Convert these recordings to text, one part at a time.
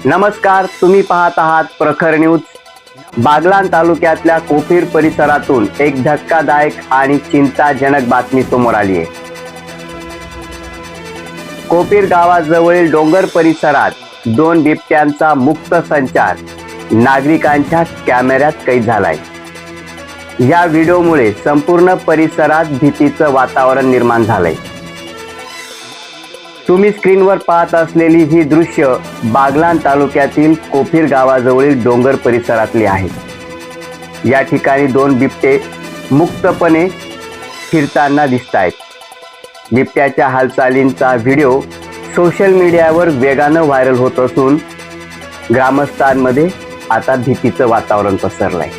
नमस्कार, तुम्ही पाहत आहात प्रखर न्यूज। बागलाण तालुक्यातल्या कोफीर परिसरातून एक धक्कादायक आणि चिंताजनक बातमी समोर आली आहे। कोफीर गावाजवळील डोंगर परिसरात 2 बिबट्यांचा मुक्त संचार नागरिकांच्या कॅमेऱ्यात कैद झालाय। या व्हिडिओमुळे संपूर्ण परिसरात भीतीचं वातावरण निर्माण झालंय। तुम्ही स्क्रीनवर पाहत असलेली ही दृश्य बागलाण तालुक्यातील कोफीर गावाजवळील डोंगर परिसरातली आहेत। या ठिकाणी 2 बिबटे मुक्तपणे फिरताना दिसतायत। बिबट्याच्या हालचालींचा व्हिडिओ सोशल मीडियावर वेगानं व्हायरल होत असून ग्रामस्थांमध्ये आता भीतीचं वातावरण पसरलंय।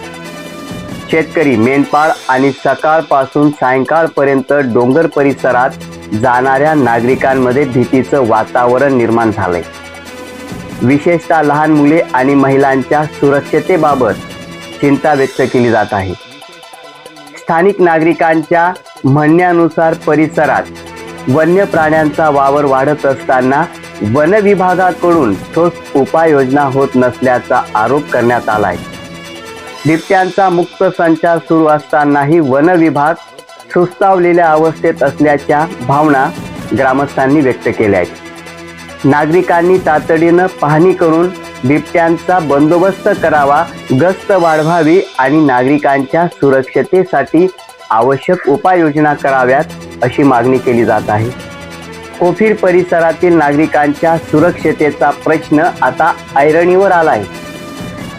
शेतकरी, मेंढपाळ आणि सकाळपासून सायंकाळपर्यंत डोंगर परिसरात जाणाऱ्या नागरिकांमध्ये भीतीचं वातावरण निर्माण झालंय। विशेषतः लहान मुले आणि महिलांच्या सुरक्षतेबाबत चिंता व्यक्त केली जात आहे। स्थानिक नागरिकांच्या म्हणण्यानुसार परिसरात वन्य प्राण्यांचा वावर वाढत असताना वन विभागाकडून ठोस उपाययोजना होत नसल्याचा आरोप करण्यात आलाय। बिबट्यांचा मुक्त संचार सुरू असतानाही वन विभाग सुस्तावलेल्या अवस्थेत असल्याच्या भावना ग्रामस्थांनी व्यक्त केल्या आहेत। नागरिकांनी तातडीनं पाहणी करून बिबट्यांचा बंदोबस्त करावा, गस्त वाढवावी आणि नागरिकांच्या सुरक्षतेसाठी आवश्यक उपाययोजना कराव्यात अशी मागणी केली जात आहे। कोफीर परिसरातील नागरिकांच्या सुरक्षतेचा प्रश्न आता ऐरणीवर आलाय।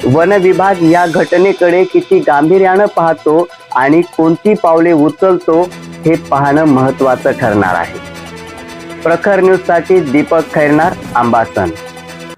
वन विभाग या घटनेकडे किती गांभीर्यानं पाहतो आणि कोणती पावले उचलतो हे पाहणं महत्त्वाचं ठरणार आहे। प्रखर न्यूजसाठी दीपक खैरनार, अंबासन।